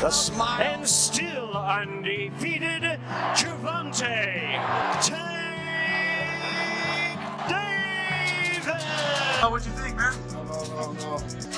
The smile. And still undefeated, Gervonta Davis. What you think, man? No.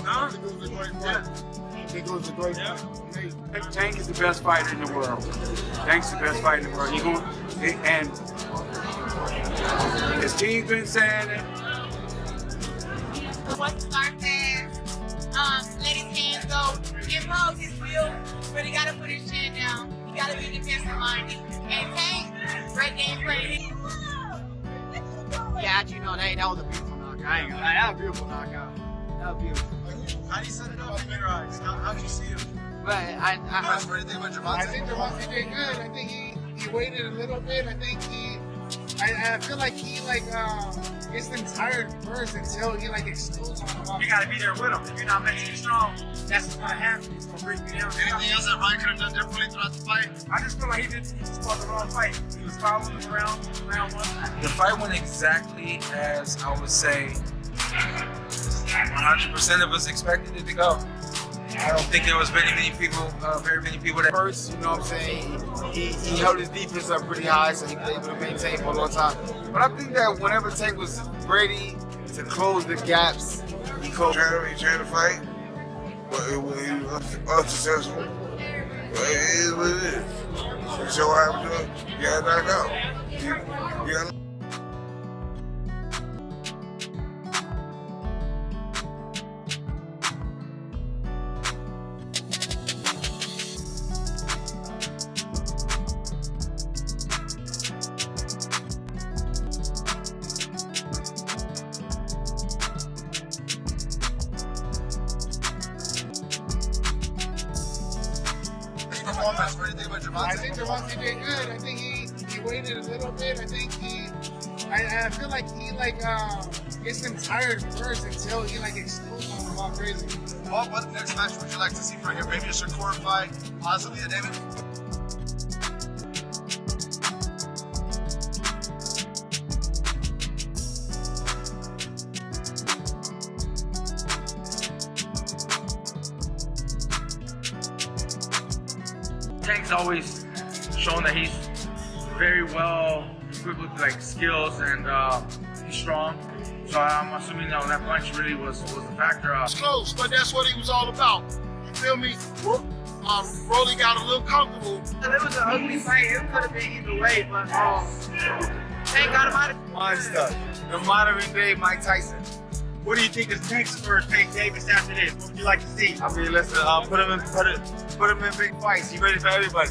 Huh? It was a great fight. I think it was a great fight. Amazing. Tank is the best fighter in the world. Tank's the best fighter in the world. And his team's been saying it. Once he starts fast, let his hands go, impose his will, but he gotta put his chin down. He gotta be defensive-minded. And Tank, great game plan. Yeah, you know, that was a beautiful knockout. I ain't gonna lie, that was a beautiful knockout. That was beautiful. How do you set it up in your eyes? How'd you see him? But I Anything about Gervonta? I think Gervonta did good. I think he waited a little bit. I think I feel like he gets them tired first until he explodes on them. You gotta be there with him. If you're not mentally strong, that's what's gonna happen. He's gonna break you down. Anything else that Ryan could have done differently throughout the fight? I just feel like he just fought the wrong fight. He was following around round one. The fight went exactly as I would say 100% of us expected it to go. I don't think there was very many people that First, you know what I'm saying, he held his defense up pretty high, so he was able to maintain for a long time. But I think that whenever Tank was ready to close the gaps, he closed. He tried to fight, but he was unsuccessful. But it is what it is. So what happened to him? He got knocked out. He got performance. What do you think about Gervonta? I think Gervonta did good. I think he waited a little bit. I think I feel like he gets them tired first until he explodes on them all crazy. What next match would you like to see from him? Maybe a Shakur fight, possibly a David? Tank's always shown that he's very well equipped with skills and he's strong. So I'm assuming that punch really was the factor. It's close, but that's what he was all about. You feel me? Rolly got a little comfortable. it was an ugly fight. It could have been either way, but Tank got him out of Monster, the modern day Mike Tyson. What do you think is next for Tank Davis after this? What would you like to see? I mean, listen, put him in big fights. He's ready for everybody.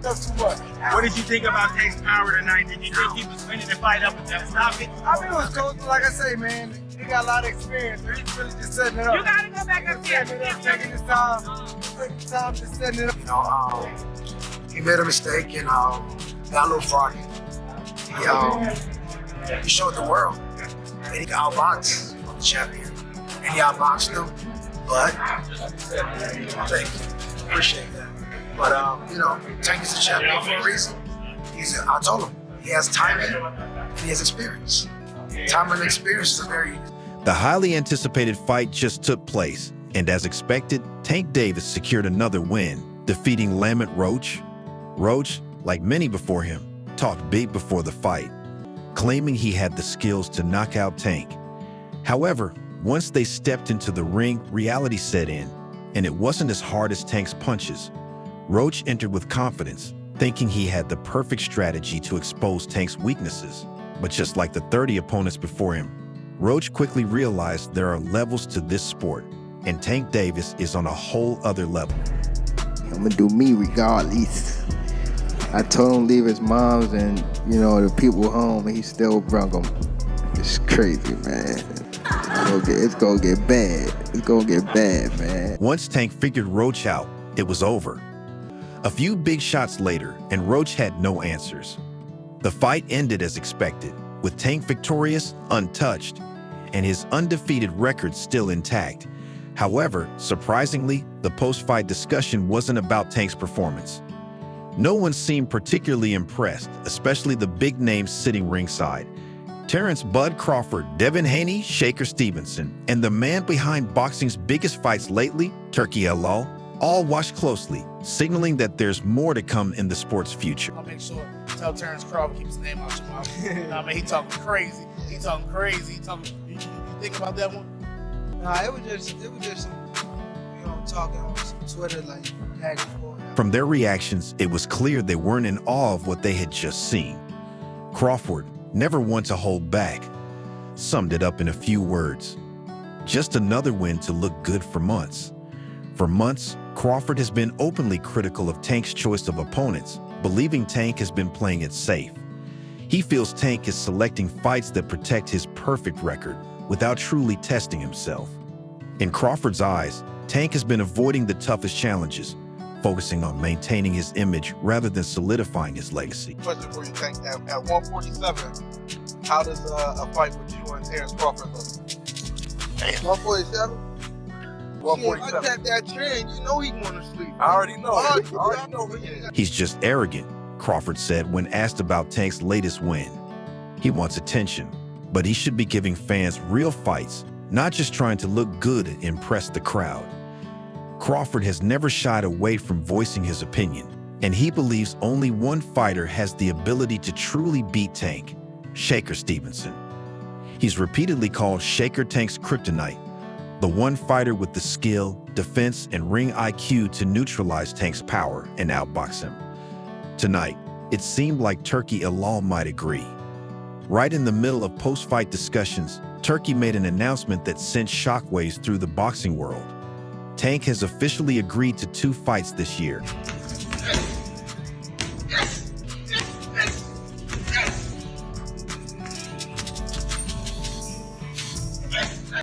That's too much. What did you think about Tank's power tonight? Did you think he was winning the fight up until stop it? I mean, it was cool. Like I say, man, he got a lot of experience. So he's really just setting it up. You gotta go back up here. Taking his time, just setting it up. You know, he made a mistake and got a little froggy. He showed the world that he got outboxed on the champion. And he outboxed him, but thank you. Appreciate that. But Tank is a champion for a reason. I told him, he has timing and he has experience. Time and experience is very. The highly anticipated fight just took place, and as expected, Tank Davis secured another win, defeating Lamont Roach. Roach, like many before him, talked big before the fight, claiming he had the skills to knock out Tank. However, once they stepped into the ring, reality set in, and it wasn't as hard as Tank's punches. Roach entered with confidence, thinking he had the perfect strategy to expose Tank's weaknesses. But just like the 30 opponents before him, Roach quickly realized there are levels to this sport, and Tank Davis is on a whole other level. I'm gonna do me regardless. I told him to leave his mom's and, the people home, and he still brung them. It's crazy, man. It's gonna get bad. It's gonna get bad, man. Once Tank figured Roach out, it was over. A few big shots later, and Roach had no answers. The fight ended as expected, with Tank victorious, untouched, and his undefeated record still intact. However, surprisingly, the post-fight discussion wasn't about Tank's performance. No one seemed particularly impressed, especially the big names sitting ringside. Terrence Bud Crawford, Devin Haney, Shaker Stevenson, and the man behind boxing's biggest fights lately, Turki Elal, all watch closely, signaling that there's more to come in the sport's future. I'll make sure tell Terrence Crawford keep his name out your mouth. I mean, he talking crazy. He talking crazy. You think about that one? Nah, it was just some, talking on some Twitter like back and forth. From their reactions, it was clear they weren't in awe of what they had just seen. Crawford, never one to hold back, summed it up in a few words. Just another win to look good for months. For months, Crawford has been openly critical of Tank's choice of opponents, believing Tank has been playing it safe. He feels Tank is selecting fights that protect his perfect record without truly testing himself. In Crawford's eyes, Tank has been avoiding the toughest challenges, focusing on maintaining his image rather than solidifying his legacy. Question for you, Tank. At 147, how does a fight with you and Terrence Crawford look? 147? 147. I tapped that trend. You know he going to sleep. I already know. I already know. He's just arrogant, Crawford said when asked about Tank's latest win. He wants attention, but he should be giving fans real fights, not just trying to look good and impress the crowd. Crawford has never shied away from voicing his opinion, and he believes only one fighter has the ability to truly beat Tank, Shaker Stevenson. He's repeatedly called Shaker Tank's kryptonite, the one fighter with the skill, defense, and ring IQ to neutralize Tank's power and outbox him. Tonight, it seemed like Turki Elal might agree. Right in the middle of post-fight discussions, Turki made an announcement that sent shockwaves through the boxing world. Tank has officially agreed to 2 fights this year.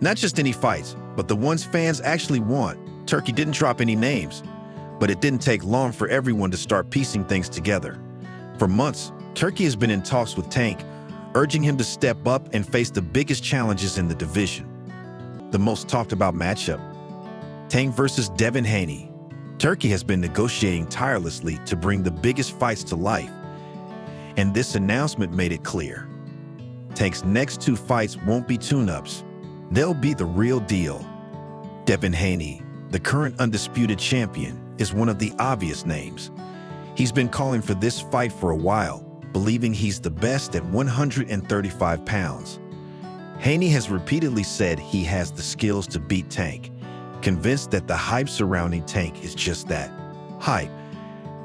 Not just any fights, but the ones fans actually want. Turki didn't drop any names, but it didn't take long for everyone to start piecing things together. For months, Turki has been in talks with Tank, urging him to step up and face the biggest challenges in the division. The most talked about matchup, Tank versus Devin Haney. Turki has been negotiating tirelessly to bring the biggest fights to life, and this announcement made it clear. Tank's next 2 fights won't be tune-ups. They'll be the real deal. Devin Haney, the current undisputed champion, is one of the obvious names. He's been calling for this fight for a while, believing he's the best at 135 pounds. Haney has repeatedly said he has the skills to beat Tank, convinced that the hype surrounding Tank is just that, hype.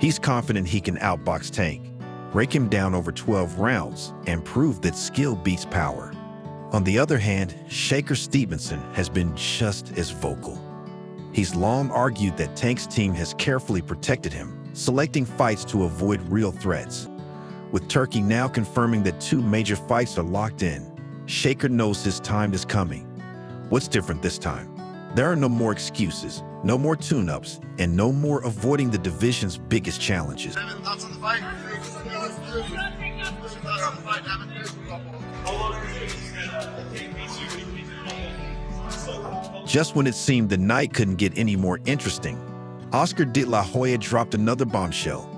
He's confident he can outbox Tank, break him down over 12 rounds, and prove that skill beats power. On the other hand, Shaker Stevenson has been just as vocal. He's long argued that Tank's team has carefully protected him, selecting fights to avoid real threats. With Turki now confirming that 2 major fights are locked in, Shaker knows his time is coming. What's different this time? There are no more excuses, no more tune-ups, and no more avoiding the division's biggest challenges. Thoughts on the fight? Just when it seemed the night couldn't get any more interesting, Oscar De La Hoya dropped another bombshell.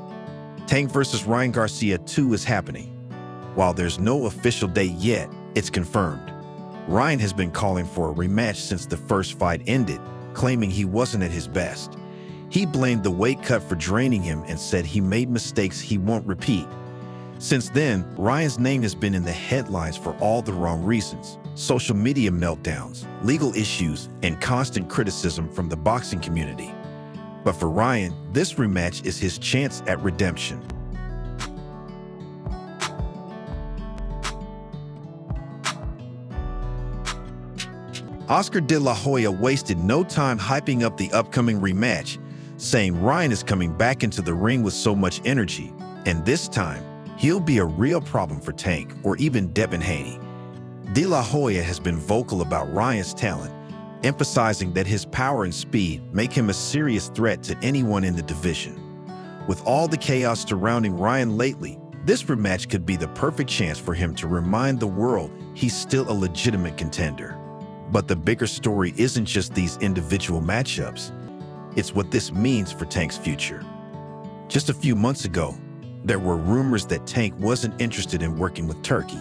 Tank versus Ryan Garcia 2 is happening. While there's no official date yet, it's confirmed. Ryan has been calling for a rematch since the first fight ended, claiming he wasn't at his best. He blamed the weight cut for draining him and said he made mistakes he won't repeat. Since then, Ryan's name has been in the headlines for all the wrong reasons: social media meltdowns, legal issues, and constant criticism from the boxing community. But for Ryan, this rematch is his chance at redemption. Oscar De La Hoya wasted no time hyping up the upcoming rematch, saying Ryan is coming back into the ring with so much energy, and this time, he'll be a real problem for Tank or even Devin Haney. De La Hoya has been vocal about Ryan's talent, emphasizing that his power and speed make him a serious threat to anyone in the division. With all the chaos surrounding Ryan lately, this rematch could be the perfect chance for him to remind the world he's still a legitimate contender. But the bigger story isn't just these individual matchups. It's what this means for Tank's future. Just a few months ago, there were rumors that Tank wasn't interested in working with Turki.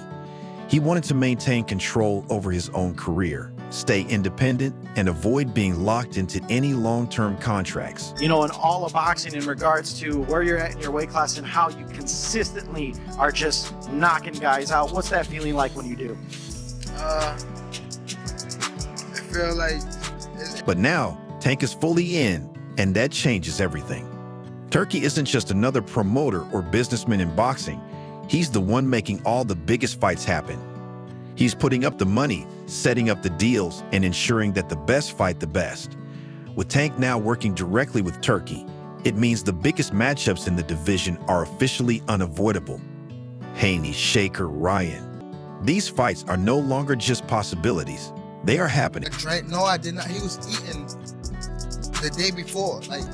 He wanted to maintain control over his own career, stay independent, and avoid being locked into any long-term contracts. You know, in all of boxing in regards to where you're at in your weight class and how you consistently are just knocking guys out, what's that feeling like when you do? I feel like... But now, Tank is fully in, and that changes everything. Turkey isn't just another promoter or businessman in boxing. He's the one making all the biggest fights happen. He's putting up the money, setting up the deals, and ensuring that the best fight the best. With Tank now working directly with Turkey, it means the biggest matchups in the division are officially unavoidable. Haney, Shaker, Ryan. These fights are no longer just possibilities. They are happening. No, I did not. He was eating the day before. Like,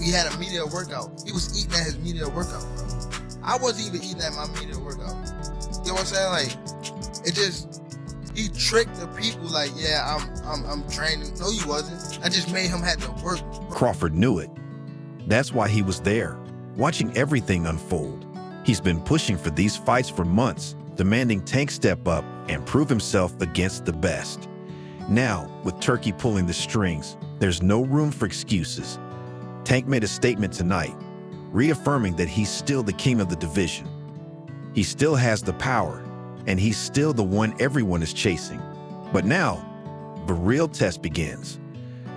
we had a media workout. He was eating at his media workout, bro. I wasn't even eating at my media workout. You know what I'm saying? Like, it just, he tricked the people like, yeah, I'm training. No, he wasn't. I just made him have to work. Crawford knew it. That's why he was there, watching everything unfold. He's been pushing for these fights for months, demanding Tank step up and prove himself against the best. Now, with Turkey pulling the strings, there's no room for excuses. Tank made a statement tonight, reaffirming that he's still the king of the division. He still has the power, and he's still the one everyone is chasing. But now, the real test begins.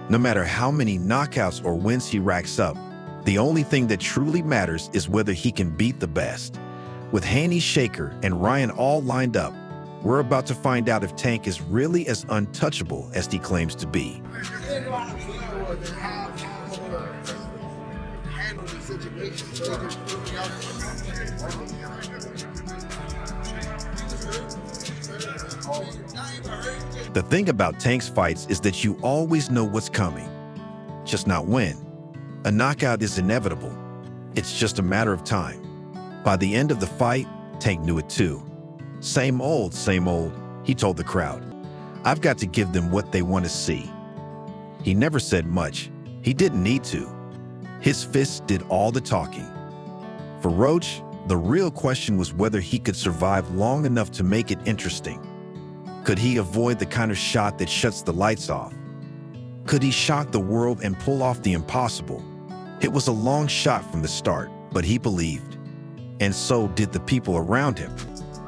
No matter how many knockouts or wins he racks up, the only thing that truly matters is whether he can beat the best. With Haney, Shaker, and Ryan all lined up, we're about to find out if Tank is really as untouchable as he claims to be. The thing about Tank's fights is that you always know what's coming, just not when. A knockout is inevitable. It's just a matter of time. By the end of the fight, Tank knew it too. Same old, he told the crowd. I've got to give them what they want to see. He never said much. He didn't need to. His fists did all the talking. For Roach, the real question was whether he could survive long enough to make it interesting. Could he avoid the kind of shot that shuts the lights off? Could he shock the world and pull off the impossible? It was a long shot from the start, but he believed. And so did the people around him.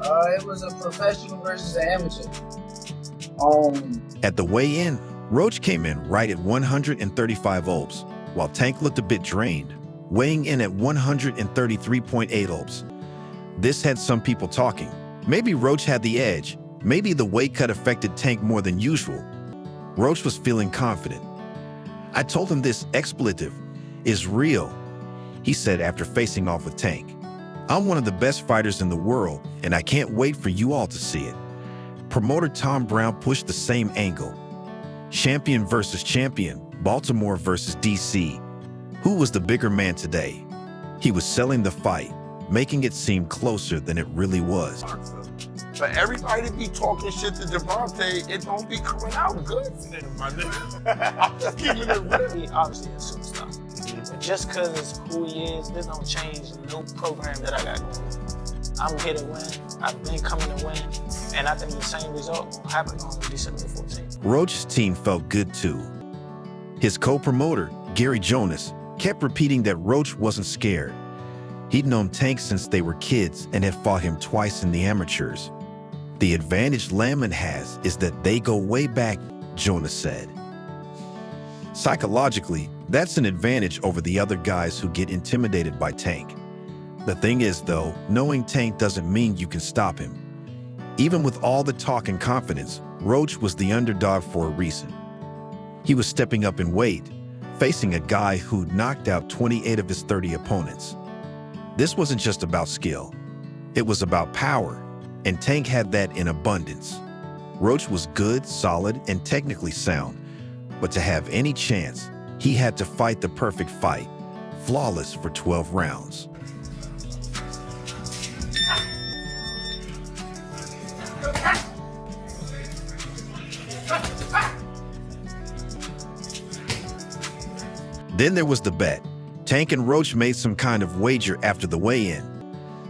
It was a professional versus an amateur. At the weigh-in, Roach came in right at 135 obs, while Tank looked a bit drained, weighing in at 133.8 obs. This had some people talking. Maybe Roach had the edge. Maybe the weight cut affected Tank more than usual. Roach was feeling confident. I told him this expletive is real, he said after facing off with Tank. I'm one of the best fighters in the world, and I can't wait for you all to see it. Promoter Tom Brown pushed the same angle. Champion versus champion, Baltimore versus DC. Who was the bigger man today? He was selling the fight, making it seem closer than it really was. For everybody to be talking shit to Gervonta, it don't be coming out good for them, my nigga. I'm just keeping it real. He obviously a superstar. But just because who he is, this don't change no program that I got going. I'm here to win. I've been coming to win. And I think the same result will happen on December 14th. Roach's team felt good too. His co-promoter, Gary Jonas, kept repeating that Roach wasn't scared. He'd known Tank since they were kids and had fought him twice in the amateurs. The advantage Lamont has is that they go way back, Jonas said. Psychologically, that's an advantage over the other guys who get intimidated by Tank. The thing is, though, knowing Tank doesn't mean you can stop him. Even with all the talk and confidence, Roach was the underdog for a reason. He was stepping up in weight, facing a guy who'd knocked out 28 of his 30 opponents. This wasn't just about skill. It was about power, and Tank had that in abundance. Roach was good, solid, and technically sound, but to have any chance, he had to fight the perfect fight, flawless for 12 rounds. Then there was the bet. Tank and Roach made some kind of wager after the weigh-in.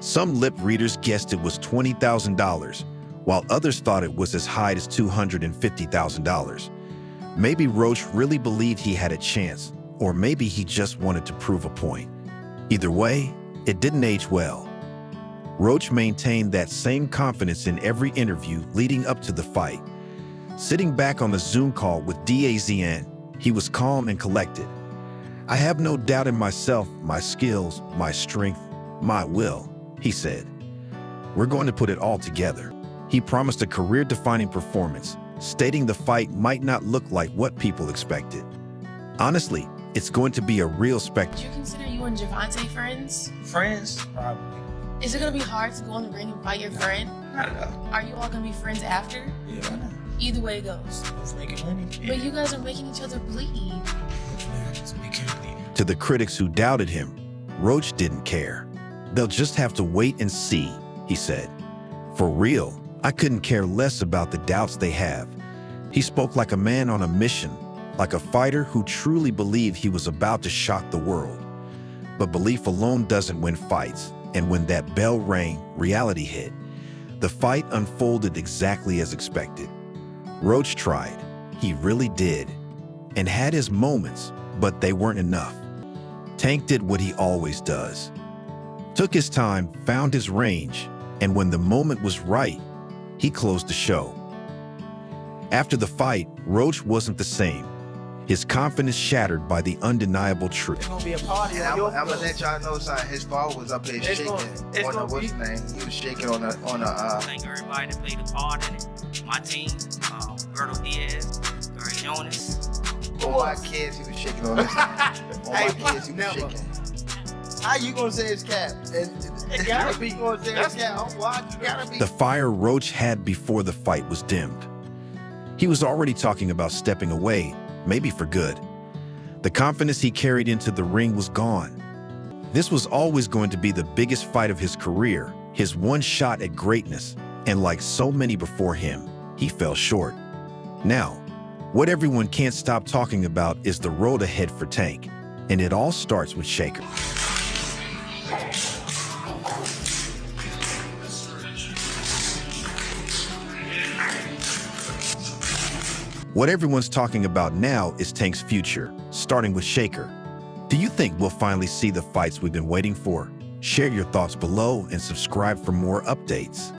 Some lip readers guessed it was $20,000, while others thought it was as high as $250,000. Maybe Roach really believed he had a chance, or maybe he just wanted to prove a point. Either way, it didn't age well. Roach maintained that same confidence in every interview leading up to the fight. Sitting back on the Zoom call with DAZN, he was calm and collected. "I have no doubt in myself, my skills, my strength, my will," he said. "We're going to put it all together." He promised a career-defining performance, stating the fight might not look like what people expected. Honestly, it's going to be a real spectacle. Do you consider you and Gervonta friends? Friends? Probably. Is it gonna be hard to go in the ring and fight your friend? Not at all. Are you all gonna be friends after? Yeah, why not? Either way it goes. Let's make it money. But you guys are making each other bleed. We can't bleed. To the critics who doubted him, Roach didn't care. "They'll just have to wait and see," he said. "For real, I couldn't care less about the doubts they have." He spoke like a man on a mission, like a fighter who truly believed he was about to shock the world. But belief alone doesn't win fights, and when that bell rang, reality hit. The fight unfolded exactly as expected. Roach tried, he really did, and had his moments, but they weren't enough. Tank did what he always does. Took his time, found his range, and when the moment was right, he closed the show. After the fight, Roach wasn't the same. His confidence shattered by the undeniable truth. It's gonna be a party. And I'm gonna let y'all know something. His father was up there shaking on the what's his name? He was shaking on the Thank everybody that played a part in it. My team, Roberto Diaz, Gary Jonas. On my kids, he was shaking on this. On my kids, he was shaking. How you gonna say it's cap? It gotta be gonna say it's cap. I'm watching. Gotta be. The fire Roach had before the fight was dimmed. He was already talking about stepping away, maybe for good. The confidence he carried into the ring was gone. This was always going to be the biggest fight of his career, his one shot at greatness, and like so many before him, he fell short. Now, what everyone can't stop talking about is the road ahead for Tank, and it all starts with Shaker. What everyone's talking about now is Tank's future, starting with Shaker. Do you think we'll finally see the fights we've been waiting for? Share your thoughts below and subscribe for more updates.